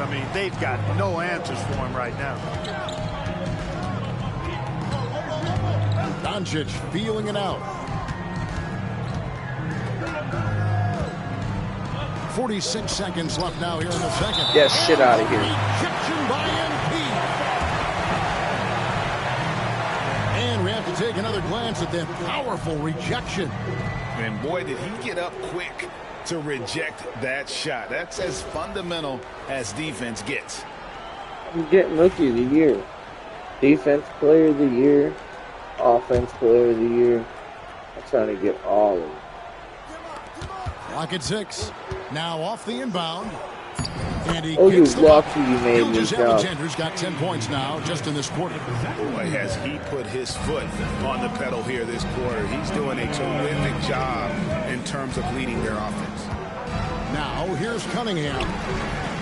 I mean, they've got no answers for him right now. Doncic feeling it out. 46 seconds left now here in the second. Get shit out of here. Rejection by MP. And we have to take another glance at that powerful rejection. And boy, did he get up quick to reject that shot. That's as fundamental as defense gets. I'm getting Rookie of the Year, Defense Player of the Year, Offense Player of the Year. I'm trying to get all of them. Clock at 6. Now off the inbound. And he you kicks the lucky you made me jump. Alexander's got 10 points now just in this quarter. Boy, has he put his foot on the pedal here this quarter. He's doing a terrific job in terms of leading their offense. Now here's Cunningham.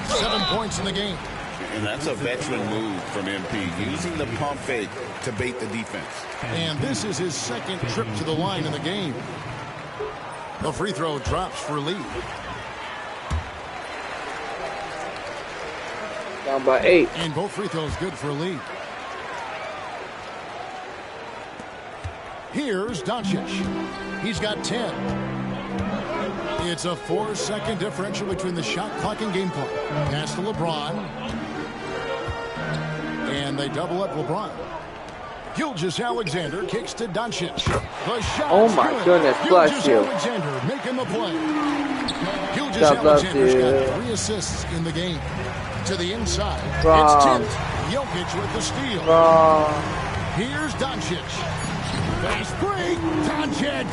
7 points in the game. And that's a veteran move from MP, using the pump fake to bait the defense. And this is his second trip to the line in the game. The free throw drops for Lee. Down by 8. And both free throws good for Lee. Here's Doncic. He's got 10. It's a 4-second differential between the shot clock and game clock. Pass to LeBron. And they double up LeBron. Gilgeous-Alexander kicks to Doncic. The shot. Oh my goodness, bless you. Gilgeous-Alexander making the play. Gilgeous-Alexander's got 3 assists in the game. To the inside. It's tipped. Jokic with the steal. Here's Doncic. Fast break. Doncic.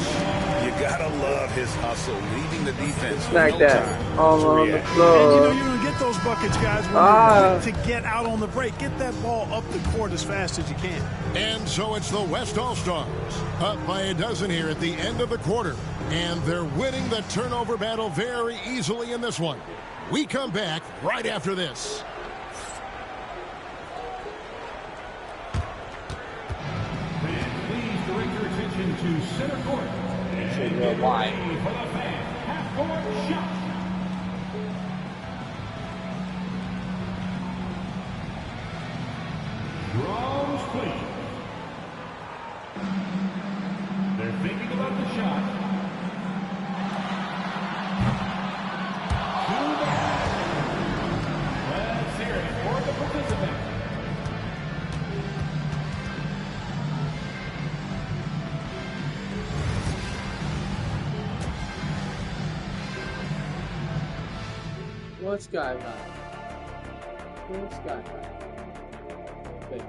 You gotta love his hustle, leaving the defense. Smack that all on the And floor. you're going to get those buckets, guys, when you're quick to get out on the break. Get that ball up the court as fast as you can. And so it's the West All-Stars up by a dozen here at the end of the quarter. And they're winning the turnover battle very easily in this one. We come back right after this. Please direct your attention to center court. Why? For the fans, half-court shot. Drums, please. They're thinking about the shot. Let's hear it for the participant. What's Sky High? What's Sky High? Okay.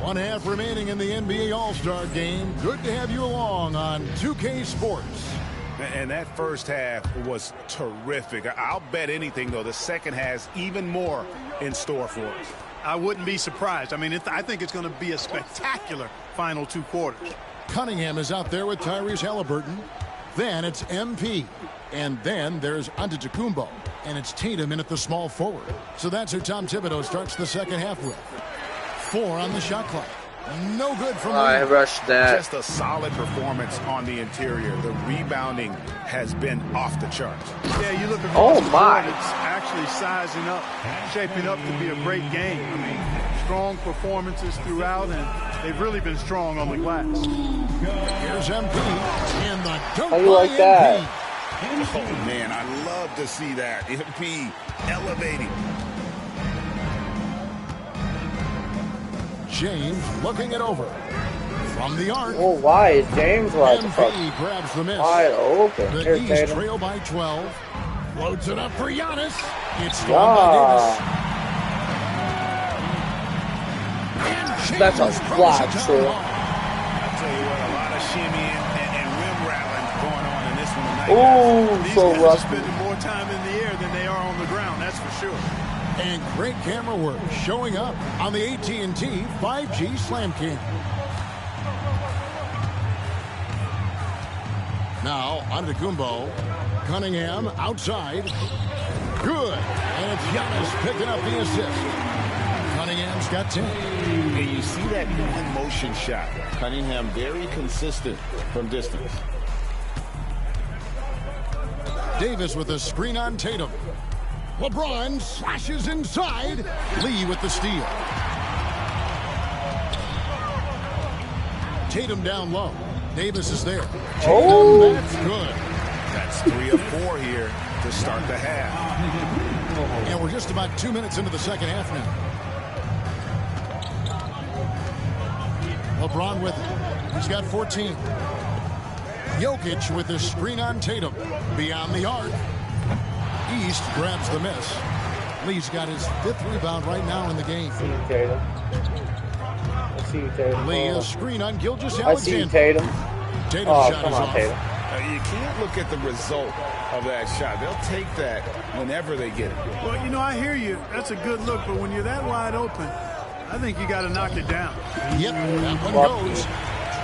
One half remaining in the NBA All-Star game. Good to have you along on 2K Sports. And that first half was terrific. I'll bet anything, though, the second has even more in store for us. I wouldn't be surprised. I mean, I think it's going to be a spectacular final 2 quarters. Cunningham is out there with Tyrese Halliburton. Then it's MP. And then there's Antetokounmpo. And it's Tatum in at the small forward. So that's who Tom Thibodeau starts the second half with. 4 on the shot clock. No good from I rushed that. Just a solid performance on the interior. The rebounding has been off the charts. Yeah, you look at it's actually sizing up, shaping up to be a great game. I mean, strong performances throughout, and they've really been strong on the glass. Here's MP and the dunk. How you like that? Oh, man, I love to see that. MP elevating. James looking it over. From the arc. Oh, why is James like MP grabs the miss. wide open? The Here's East Tatum. trail by 12. Floats it up for Giannis. It's stolen by Davis. And That's a James block, throws it too. down. I'll tell you what, a lot of shimmying and rim rattling going on in this one tonight. Ooh, These so guys rough. are spending more time in the air than they are on the ground, that's for sure. And great camera work showing up on the AT&T 5G Slam Cam. Now, Antetokounmpo. Cunningham outside. Good. And it's Giannis picking up the assist. Cunningham's got 10. And you see that one-motion shot. Cunningham very consistent from distance. Davis with a screen on Tatum. LeBron slashes inside. Lee with the steal. Tatum down low. Davis is there. Tatum, that's good. That's 3 of 4 here to start the half. And we're just about 2 minutes into the second half now. LeBron with it. He's got 14. Jokic with the screen on Tatum. Beyond the arc. East grabs the miss. Lee's got his 5th rebound right now in the game. I see you, Tatum. I see you, Tatum. Lee, a screen on Gilgeous-Alexander. I see you, Tatum. Tatum's Oh, shot come is on, off. Tatum. You can't look at the result of that shot. They'll take that whenever they get it. Well, you know, I hear you. That's a good look, but when you're that wide open, I think you got to knock it down. Yep, that one goes.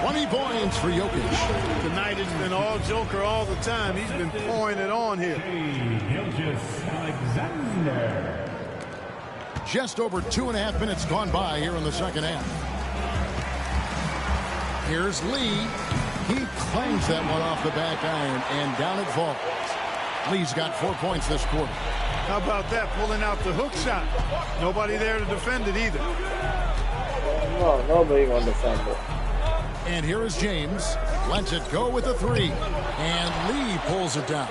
20 points for Jokic. Tonight it's been all Joker all the time. He's been pouring it on here. Gilgeous-Alexander. Just over 2.5 minutes gone by here in the second half. Here's Lee. He claims that one off the back iron, and down it falls. Lee's got 4 points this quarter. How about that, pulling out the hook shot? Nobody there to defend it either. No, nobody won the defend it. And here is James. Lets it go with the 3. And Lee pulls it down.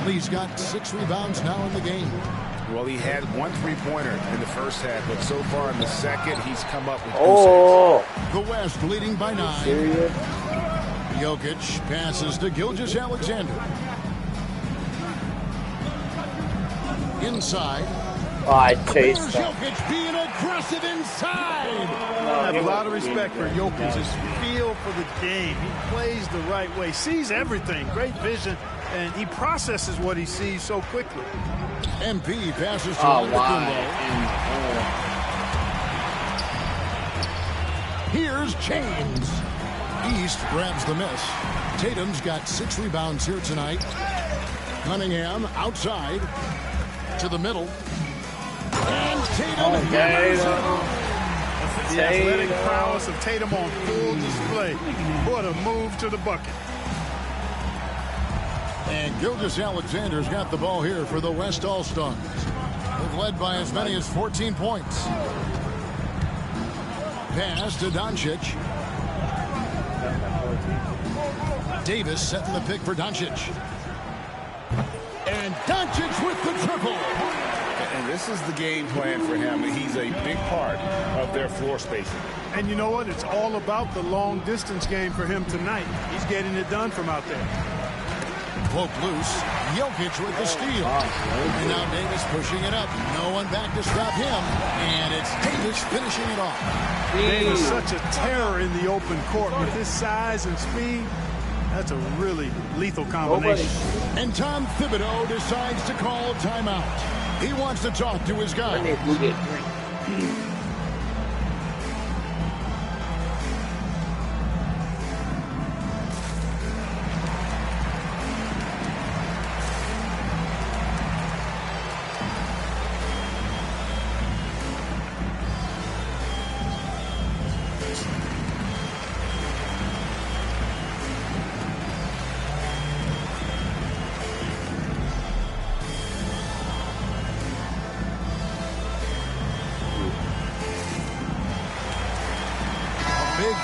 Lee's got 6 rebounds now in the game. Well, he had 1 3-pointer in the first half, but so far in the second, he's come up with 2 The West leading by 9. Serious? Jokic passes to Gilgeous-Alexander. Inside. Oh, I There's chased him. Jokic being aggressive inside. I have a lot of respect for Jokic. His feel for the game. He plays the right way, sees everything, great vision, and he processes what he sees so quickly. MP passes to Oh, Antetokounmpo. Here's James. East grabs the miss. Tatum's got 6 rebounds here tonight. Cunningham outside to the middle. And Tatum hammers it. The athletic prowess of Tatum on full display. What a move to the bucket. And Gilgeous-Alexander's got the ball here for the West All-Stars. They've led by as many as 14 points. Pass to Doncic. Davis setting the pick for Doncic. And Doncic with the triple. And this is the game plan for him. He's a big part of their floor spacing. And you know what? It's all about the long distance game for him tonight. He's getting it done from out there. Poke loose. Jokic with the steal. And now Davis pushing it up. No one back to stop him. And it's Davis finishing it off. Davis such a terror in the open court with his size and speed. That's a really lethal combination. And Tom Thibodeau decides to call timeout. He wants to talk to his guy.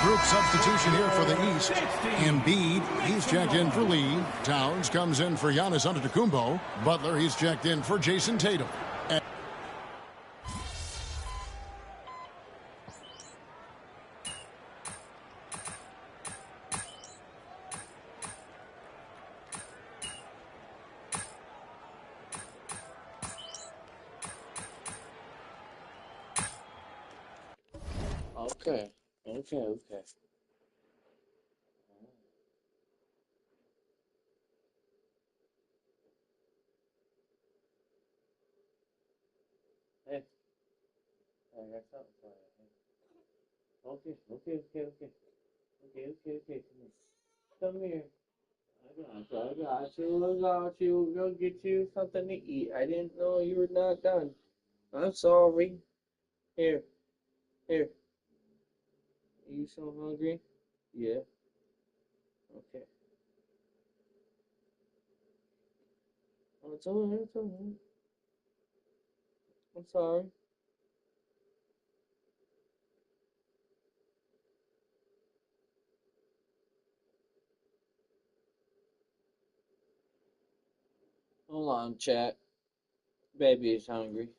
Group substitution here for the East. Embiid, he's checked in for Lee. Towns comes in for Giannis Antetokounmpo. Butler, he's checked in for Jason Tatum. Okay. Hey, I got something for you. Okay. Come here. I got you, I got you. We'll go get you something to eat. I didn't know you were not done. I'm sorry. Here, here. Are you so hungry? Yeah. Okay. Oh, it's alright, it's alright. I'm sorry. Hold on, chat. Baby is hungry.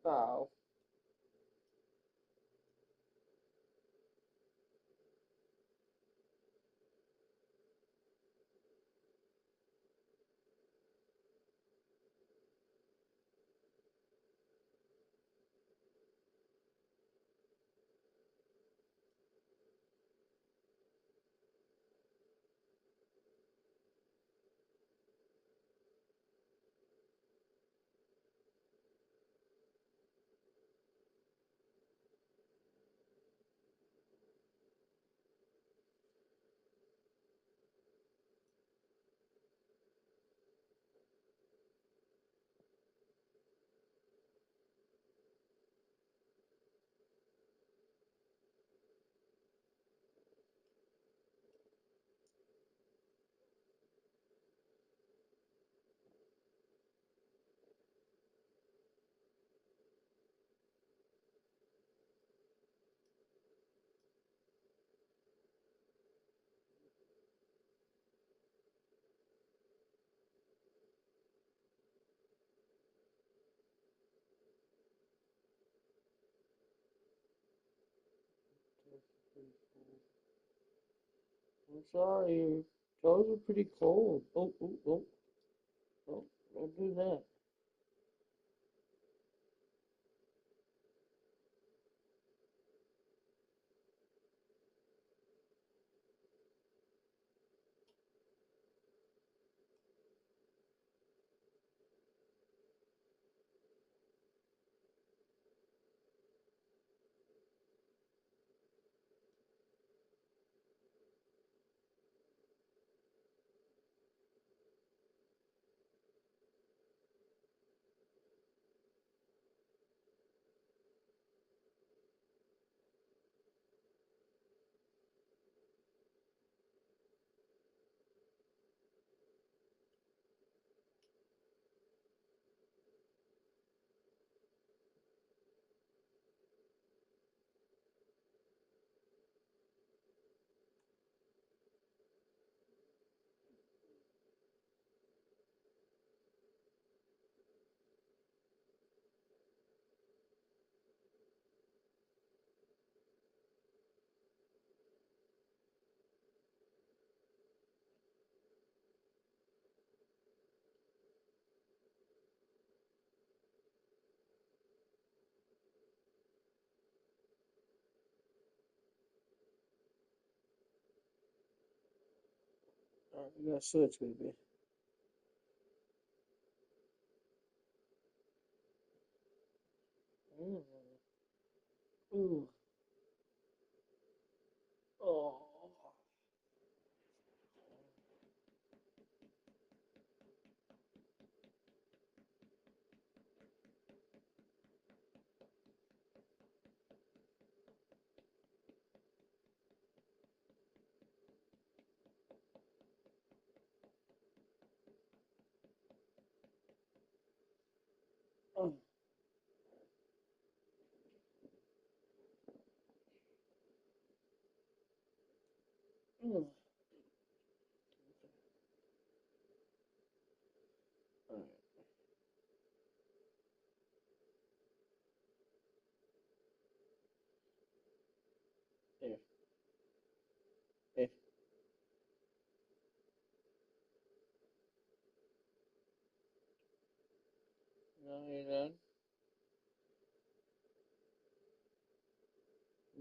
Oh. I'm sorry. Your toes are pretty cold. Oh, oh, oh. Oh, don't do that. Alright, you gotta switch, baby. Mm. Ooh. Oh. Oh. There. There. No, you're done.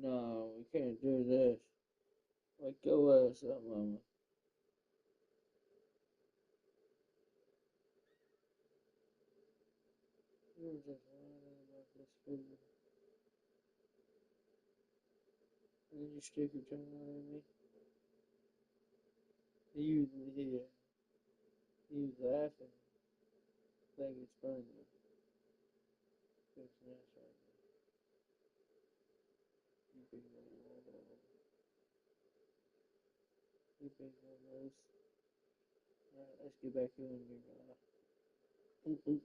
No, we can't do this. Wake your ass up, mama. You're just lying about this food. And then you stick your tongue out at me. You laughing like it's funny. It's not funny. You big nose. Alright, let's get back in here now. Ooh.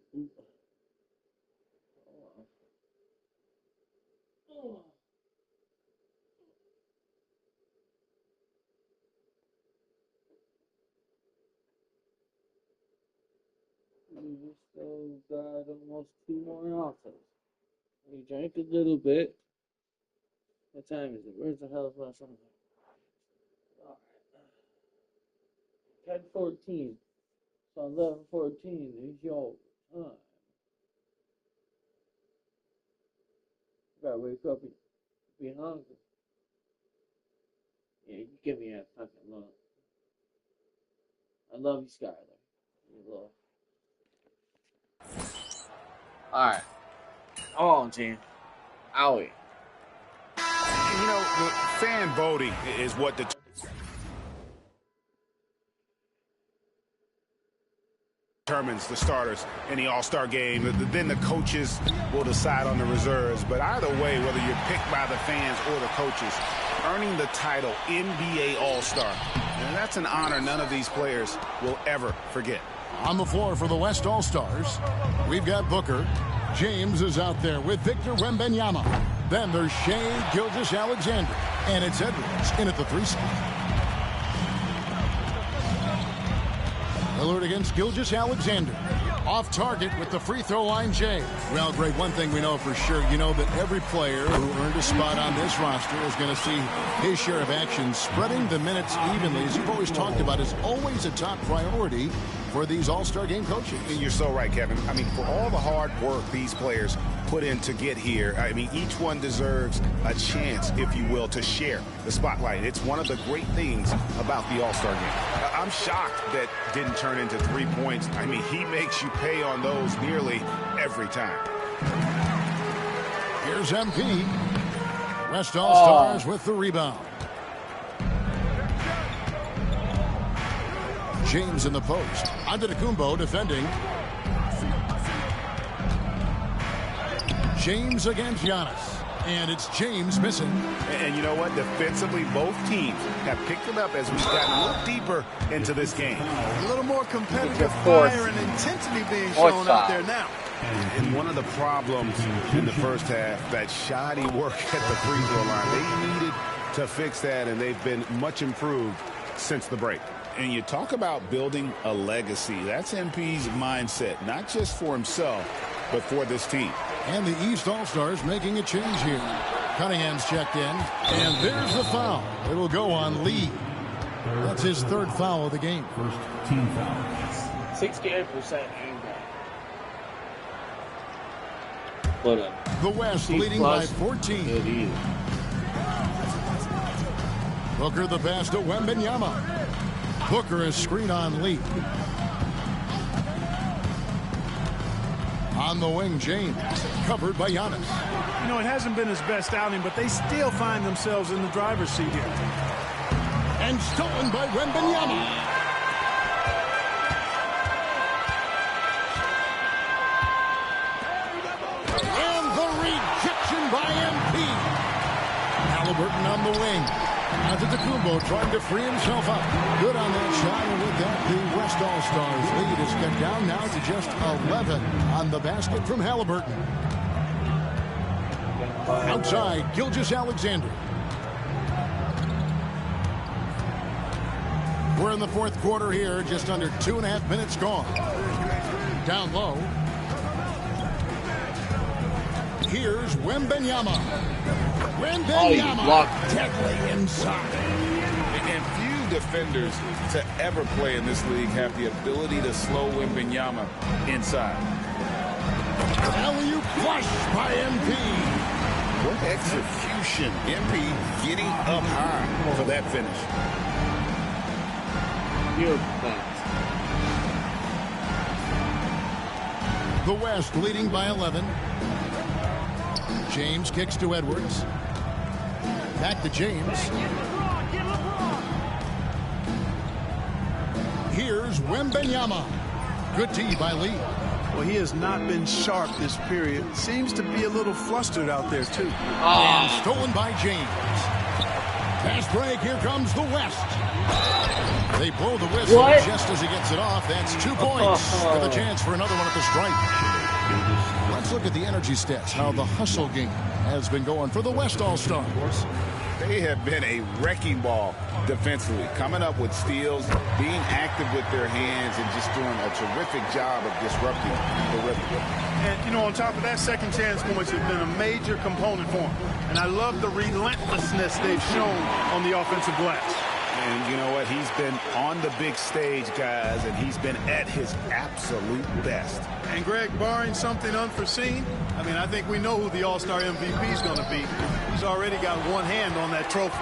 Oh. We still got almost 2 more ounces. We drank a little bit. What time is it? Where's the hell is my son? Alright. 10:14. So 11:14 is your time. You gotta wake up and be hungry. Yeah, you give me that fucking look. I love you, Skylar. You little. Alright. Come on, team. Owie. You know, the fan voting is what determines the starters in the All-Star game. Then the coaches will decide on the reserves. But either way, whether you're picked by the fans or the coaches, earning the title NBA All-Star, and that's an honor none of these players will ever forget. On the floor for the West All-Stars, we've got Booker. James is out there with Victor Wembanyama. Then there's Shea Gilgeous-Alexander. And it's Edwards in at the 3 spot. Lillard against Gilgeous-Alexander. Off target with the free throw line, Jay. Well, Greg, one thing we know for sure, you know that every player who earned a spot on this roster is going to see his share of action. Spreading the minutes evenly, as you've always talked about, is always a top priority for these All-Star game coaches. And you're so right, Kevin. I mean, for all the hard work these players put in to get here, I mean, each one deserves a chance, if you will, to share the spotlight. It's one of the great things about the All-Star game. I'm shocked that didn't turn into 3 points. I mean, he makes you pay on those nearly every time. Here's MP. West All-Stars with the rebound. James in the post. Antetokounmpo defending. James against Giannis. And it's James missing. And you know what? Defensively, both teams have picked it up as we've gotten a little deeper into this game. A little more competitive fire and intensity being shown out there now. And one of the problems in the first half, that shoddy work at the free throw line. They needed to fix that, and they've been much improved since the break. And you talk about building a legacy. That's MP's mindset, not just for himself, but for this team. And the East All-Stars making a change here. Cunningham's checked in. And there's the foul. It'll go on Lee. That's his 3rd foul of the game. First team foul. 68% anger. The West leading by 14. Booker the pass to Wembanyama. Booker is screen on Lee. On the wing, James, covered by Giannis. You know, it hasn't been his best outing, but they still find themselves in the driver's seat here. And stolen by Wembanyama. And the rejection by MP. Halliburton on the wing. Antetokounmpo trying to free himself up. Good on that shot, and with that, the West All-Stars lead is cut down now to just 11 on the basket from Halliburton. Outside, Gilgeous-Alexander. We're in the fourth quarter here, just under 2.5 minutes gone. Down low. Here's Wembanyama. Wembanyama deadly inside. And few defenders to ever play in this league have the ability to slow Wembanyama inside. Alley-oop flush by MP. What execution. MP getting up high for that finish. The West leading by 11. James kicks to Edwards. Back to James. Here's Wembanyama. Good D by Lee. Well, he has not been sharp this period. Seems to be a little flustered out there, too. And stolen by James. Pass break. Here comes the West. They blow the whistle just as he gets it off. That's 2 points with a chance for another one at the stripe. Let's look at the energy stats, how the hustle game has been going for the West All-Stars. They have been a wrecking ball defensively, coming up with steals, being active with their hands, and just doing a terrific job of disrupting the rhythm. And, you know, on top of that, second chance points have been a major component for him. And I love the relentlessness they've shown on the offensive glass. And you know what? He's been on the big stage, guys, and he's been at his absolute best. And, Greg, barring something unforeseen, I mean, I think we know who the All-Star MVP is going to be. He's already got one hand on that trophy.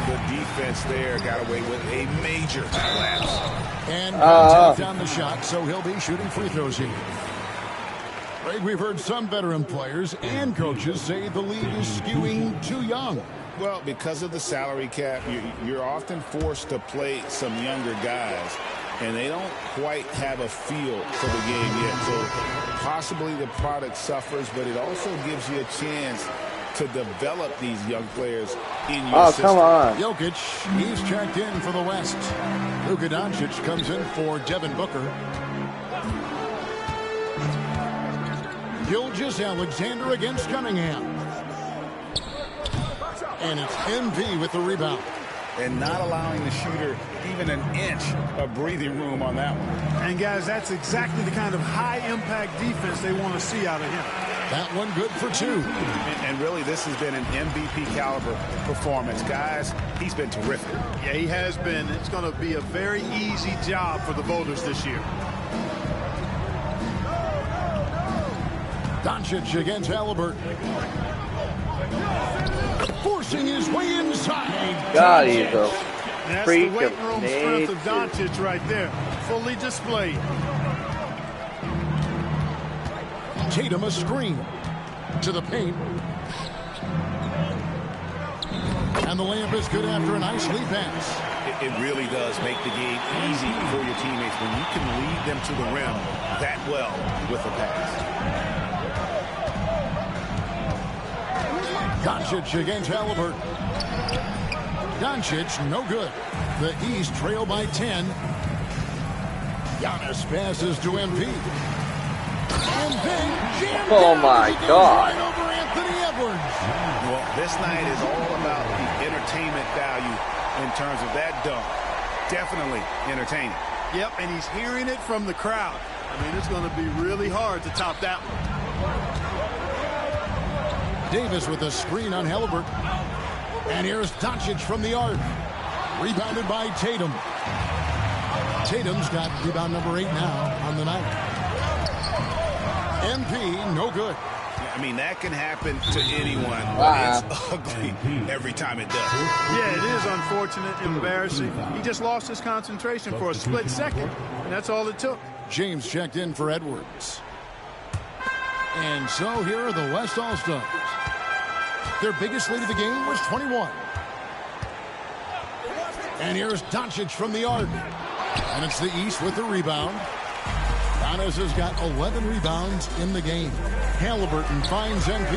The defense there got away with a major lapse. And tapped down the shot, so he'll be shooting free throws here. Greg, we've heard some veteran players and coaches say the league is skewing too young. Well, because of the salary cap, you're often forced to play some younger guys, and they don't quite have a feel for the game yet. So possibly the product suffers, but it also gives you a chance to develop these young players in your system. Come on. Jokic, he's checked in for the West. Luka Doncic comes in for Devin Booker. Gilgeous-Alexander against Cunningham. And it's MP with the rebound. And not allowing the shooter even an inch of breathing room on that one. And, guys, that's exactly the kind of high-impact defense they want to see out of him. That one good for 2. And really, this has been an MVP caliber performance. Guys, he's been terrific. Yeah, he has been. It's going to be a very easy job for the voters this year. Doncic against Halliburton. Forcing his way inside. God, he's a And that's freak the weight of room strength of nature. Doncic right there. Fully displayed. Tatum a screen to the paint. And the layup is good after a nice lead pass. It really does make the game easy for your teammates when you can lead them to the rim that well with a pass. Doncic against Halliburton. Doncic, no good. The East trail by 10. Giannis passes to MP. And then jammed down my as he goes God. right over Anthony Edwards. Well, this night is all about the entertainment value in terms of that dunk. Definitely entertaining. Yep, and he's hearing it from the crowd. I mean, it's going to be really hard to top that one. Davis with a screen on Halliburton. And here's Doncic from the arc. Rebounded by Tatum. Tatum's got rebound number 8 now on the night. MP, no good. I mean, that can happen to anyone. Wow. It's ugly every time it does. Yeah, it is unfortunate, embarrassing. He just lost his concentration for a split second, and that's all it took. James checked in for Edwards. And so here are the West All-Stars. Their biggest lead of the game was 21. And here's Doncic from the arc. And it's the East with the rebound. Giannis has got 11 rebounds in the game. Halliburton finds MP.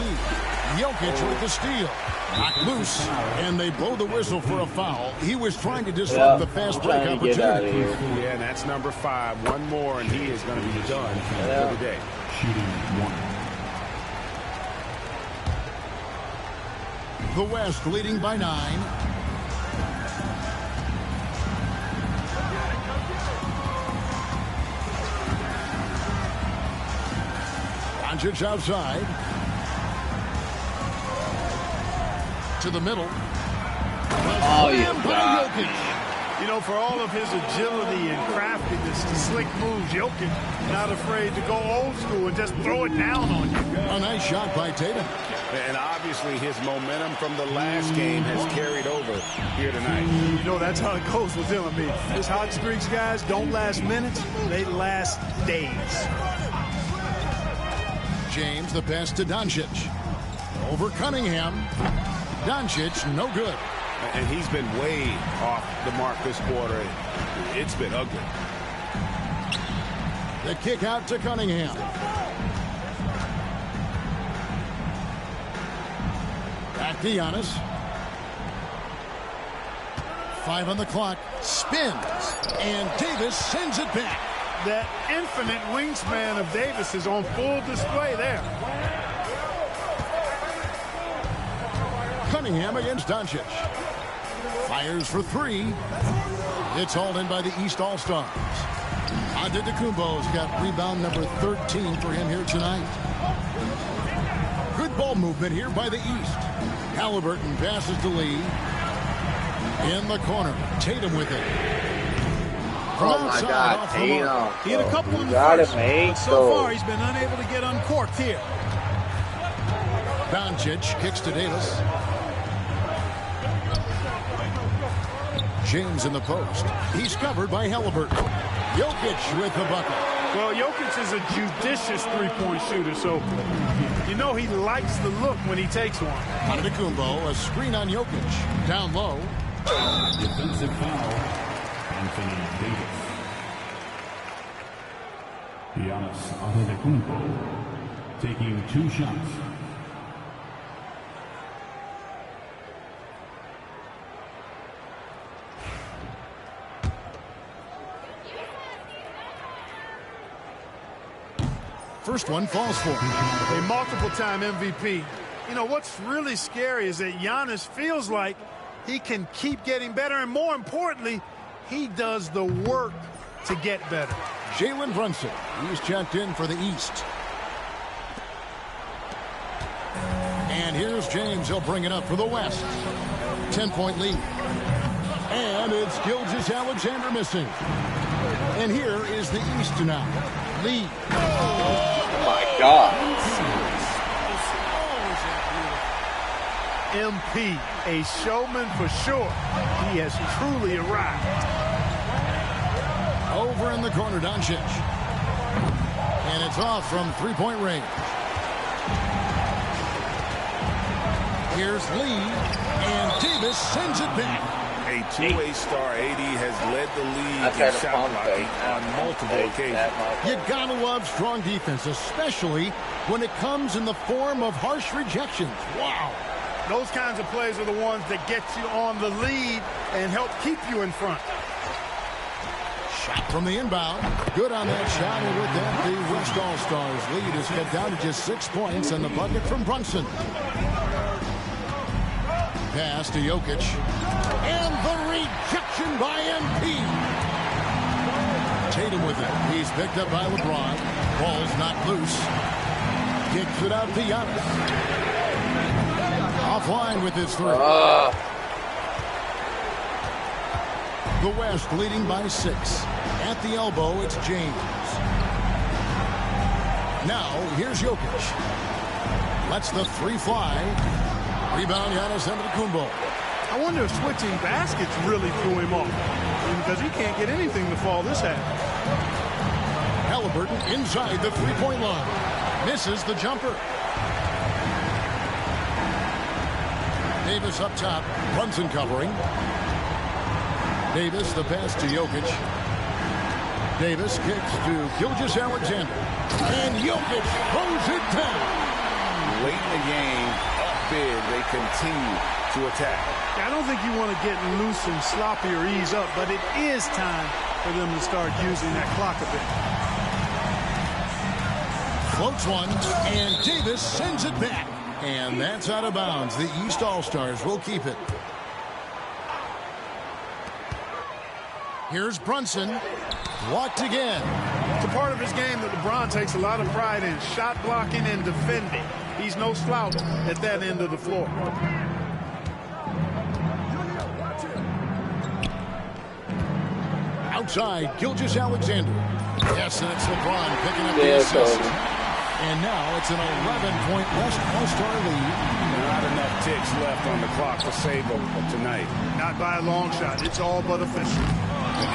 Jokic with the steal. Knocked loose. And they blow the whistle for a foul. He was trying to disrupt the fast break opportunity. Yeah, and that's number 5. One more, and he is going to be done for the day. The West leading by 9. Doncic outside. To the middle. Oh, you got me. You know, for all of his agility and craftiness and slick moves, Jokic not afraid to go old school and just throw it down on you. A nice shot by Tatum. And obviously his momentum from the last game has carried over here tonight. You know, that's how it goes with him. I mean, his hot streaks, guys, don't last minutes. They last days. James, the pass to Doncic. Over Cunningham. Doncic, no good. And he's been way off the mark this quarter. It's been ugly. The kick out to Cunningham. Back to Giannis. 5 on the clock. Spins. And Davis sends it back. That infinite wingspan of Davis is on full display there. Cunningham against Doncic. Fires for 3. It's hauled in by the East All-Stars. Antetokounmpo's got rebound number 13 for him here tonight. Good ball movement here by the East. Halliburton passes to Lee. In the corner. Tatum with it. Oh my God, Tatum. He had a couple in the Gotta first, make but so those. far he's been unable to get uncorked here. Doncic kicks to Davis. James in the post. He's covered by Halliburton. Jokic with the bucket. Well, Jokic is a judicious three-point shooter, so you know he likes the look when he takes one. Antetokounmpo, a screen on Jokic. Down low. Defensive foul. Anthony Davis. Giannis Antetokounmpo taking 2 shots. First one falls for him. A multiple-time MVP. You know, what's really scary is that Giannis feels like he can keep getting better, and more importantly, he does the work to get better. Jalen Brunson, he's checked in for the East. And here's James. He'll bring it up for the West. 10-point lead. And it's Gilgeous-Alexander missing. And here is the East now. Lee. Oh my God. MP, a showman for sure. He has truly arrived. Over in the corner, Doncic. And it's off from 3-point range. Here's Lee. And Davis sends it back. A two-way star, AD has led the league in shot blocking on multiple occasions. You gotta love strong defense, especially when it comes in the form of harsh rejections. Wow. Those kinds of plays are the ones that get you on the lead and help keep you in front. Shot from the inbound. Good on that shot, and with that, the West All-Stars lead is cut down to just 6 points, and the bucket from Brunson. Pass to Jokic. And the rejection by MP. Tatum with it. He's picked up by LeBron. Ball's not loose. Kicks it out to Giannis. Offline with his 3. The West leading by 6. At the elbow, it's James. Now, here's Jokic. Lets the 3 fly. Rebound, Giannis Antetokounmpo. I wonder if switching baskets really threw him off, because he can't get anything to fall this half. Halliburton inside the 3-point line. Misses the jumper. Davis up top. Brunson covering. Davis, the pass to Jokic. Davis kicks to Gilgeous-Alexander. And Jokic throws it down. Late in the game, up big, they continue to attack. I don't think you want to get loose and sloppy or ease up, but it is time for them to start using that clock a bit. Floats one, and Davis sends it back. And that's out of bounds. The East All-Stars will keep it. Here's Brunson. Blocked again. It's a part of his game that LeBron takes a lot of pride in, shot blocking and defending. He's no slouch at that end of the floor. Outside, Gilgeous-Alexander. Yes, and it's LeBron picking up the assist. And now it's an 11-point West All-Star lead. Not enough ticks left on the clock to save them tonight. Not by a long shot. It's all but official.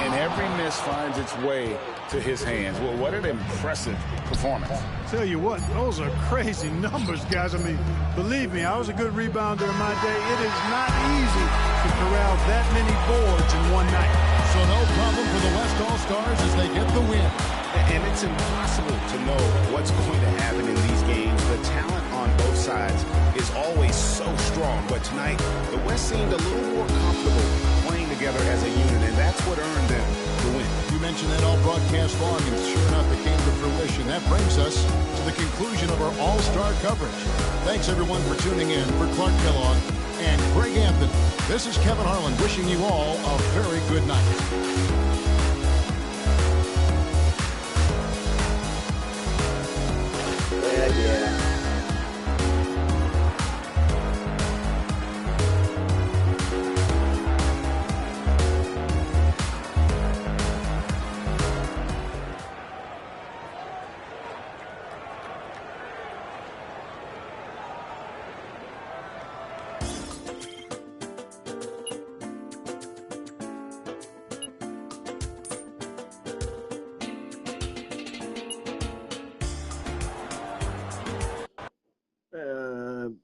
And every miss finds its way to his hands. Well, what an impressive performance. Tell you what, those are crazy numbers, guys. I mean, believe me, I was a good rebounder in my day. It is not easy to corral that many boards in one night. So no problem for the West All-Stars as they get the win. And it's impossible to know what's going to happen in these games. The talent on both sides is always so strong. But tonight, the West seemed a little more comfortable playing together as a unit, and that's what earned them the win. You mentioned that all broadcast long, and sure enough, it came to fruition. That brings us to the conclusion of our All-Star coverage. Thanks, everyone, for tuning in. For Clark Kellogg and Greg Anthony, this is Kevin Harlan wishing you all a very good night. Yeah.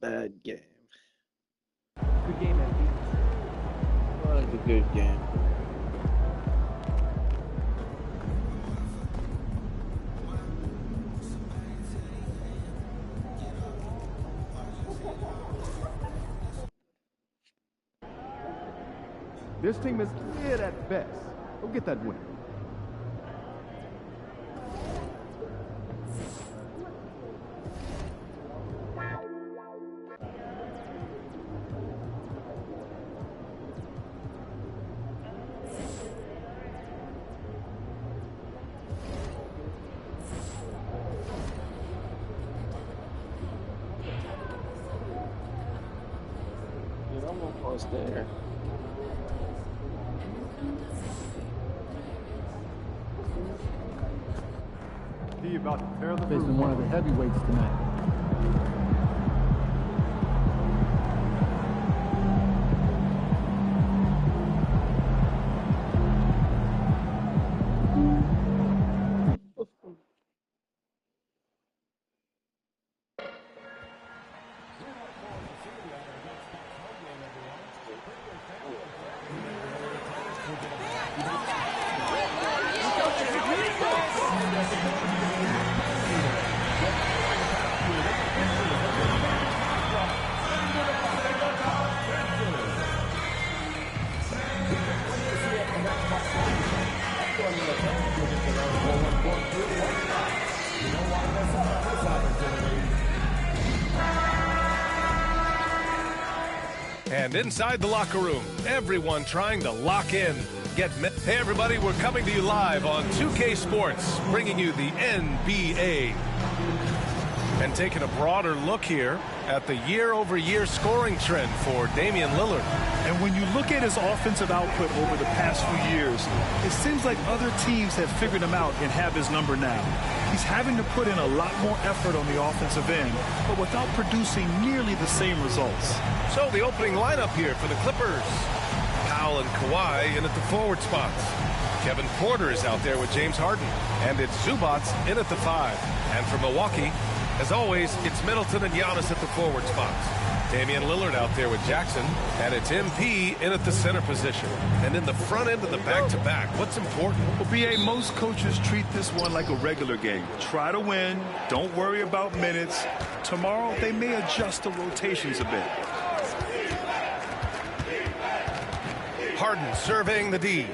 Bad game. Good game, MB. Was a good game. This team is mid at best. Go get that win. I'm almost there. He about to tear the facing one of the heavyweights tonight. And inside the locker room, everyone trying to lock in. Hey everybody, we're coming to you live on 2K Sports, bringing you the NBA. And taking a broader look here at the year-over-year scoring trend for Damian Lillard. And when you look at his offensive output over the past few years, it seems like other teams have figured him out and have his number now. He's having to put in a lot more effort on the offensive end, but without producing nearly the same results. So the opening lineup here for the Clippers. Powell and Kawhi in at the forward spots. Kevin Porter is out there with James Harden. And it's Zubats in at the 5. And for Milwaukee, as always, it's Middleton and Giannis at the forward spots. Damian Lillard out there with Jackson. And it's MP in at the center position. And in the front end of the back-to-back, what's important? Well, BA, most coaches treat this one like a regular game. Try to win. Don't worry about minutes. Tomorrow, they may adjust the rotations a bit. Harden surveying the D.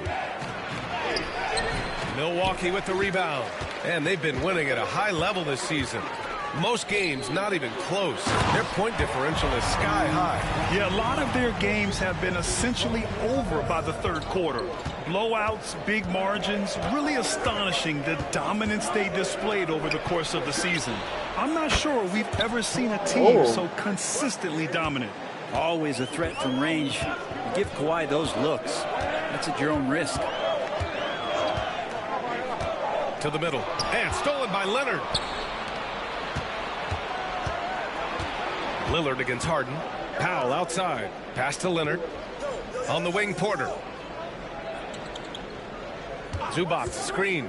Milwaukee with the rebound. And they've been winning at a high level this season. Most games not even close. Their point differential is sky high. Yeah, a lot of their games have been essentially over by the third quarter. Blowouts, big margins, really astonishing the dominance they displayed over the course of the season. I'm not sure we've ever seen a team so consistently dominant. Always a threat from range. You give Kawhi those looks, that's at your own risk. To the middle, and stolen by Leonard. Lillard against Harden. Powell outside. Pass to Leonard. On the wing, Porter. Zubac, screen.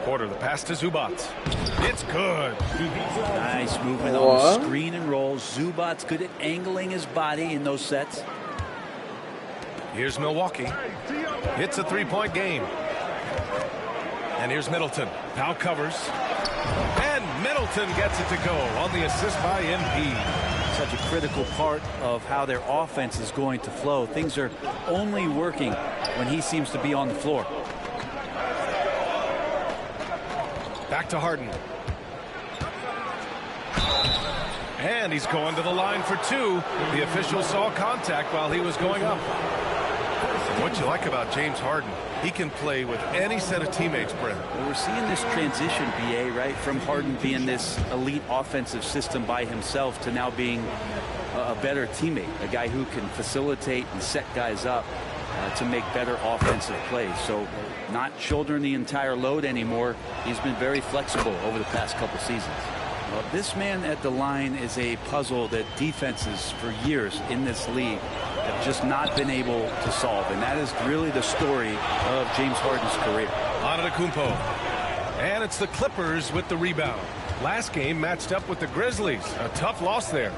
Porter, the pass to Zubac. It's good. Nice movement on the screen and roll. Zubac's good at angling his body in those sets. Here's Milwaukee. It's a three-point game. And here's Middleton. Powell covers. And Middleton gets it to go on the assist by MP. Such a critical part of how their offense is going to flow. Things are only working when he seems to be on the floor. Back to Harden. And he's going to the line for two. The official saw contact while he was going up. What you like about James Harden, he can play with any set of teammates, Brent. Well, we're seeing this transition, BA, right, from Harden being this elite offensive system by himself to now being a better teammate, a guy who can facilitate and set guys up to make better offensive plays. So not shouldering the entire load anymore. He's been very flexible over the past couple seasons. Well, this man at the line is a puzzle that defenses for years in this league have just not been able to solve. And that is really the story of James Harden's career. Antetokounmpo. And it's the Clippers with the rebound. Last game matched up with the Grizzlies. A tough loss there.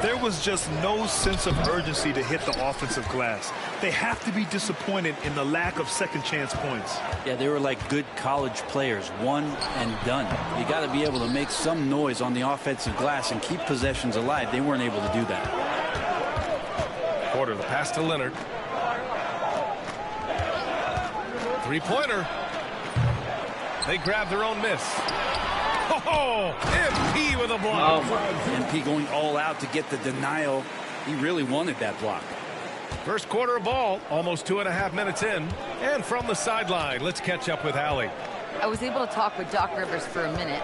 There was just no sense of urgency to hit the offensive glass. They have to be disappointed in the lack of second chance points. Yeah, they were like good college players, one and done. You got to be able to make some noise on the offensive glass and keep possessions alive. They weren't able to do that. Porter, the pass to Leonard. Three-pointer. They grab their own miss. Oh, MP with a block. MP going all out to get the denial. He really wanted that block. First quarter of ball, almost 2.5 minutes in. And from the sideline, let's catch up with Allie. I was able to talk with Doc Rivers for a minute.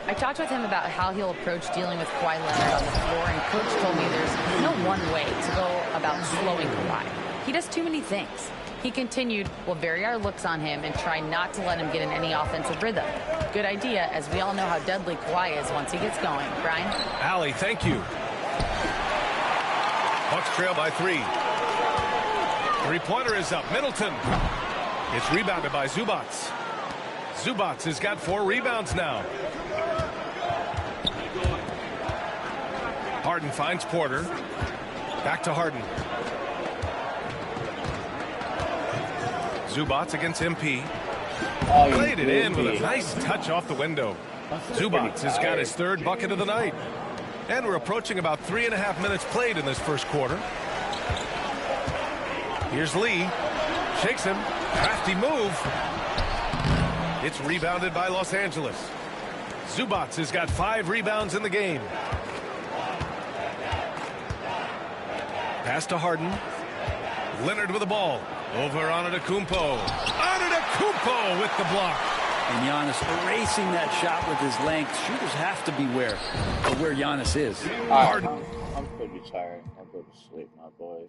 I talked with him about how he'll approach dealing with Kawhi Leonard on the floor, and Coach told me there's no one way to go about slowing Kawhi. He does too many things. He continued, we'll vary our looks on him and try not to let him get in any offensive rhythm. Good idea, as we all know how deadly Kawhi is once he gets going. Brian? Allie, thank you. Bucks trail by 3. Three-pointer is up. Middleton. It's rebounded by Zubac. Zubac has got 4 rebounds now. Harden finds Porter. Back to Harden. Zubac against MP. Played it in with a nice touch off the window. Zubac has got his 3rd bucket of the night. And we're approaching about 3.5 minutes played in this first quarter. Here's Lee. Shakes him. Crafty move. It's rebounded by Los Angeles. Zubac has got 5 rebounds in the game. Pass to Harden. Leonard with the ball. Over Antetokounmpo. Antetokounmpo with the block. And Giannis erasing that shot with his length. Shooters have to beware of where Giannis is. I'm pretty tired. I'll go to sleep, my boys.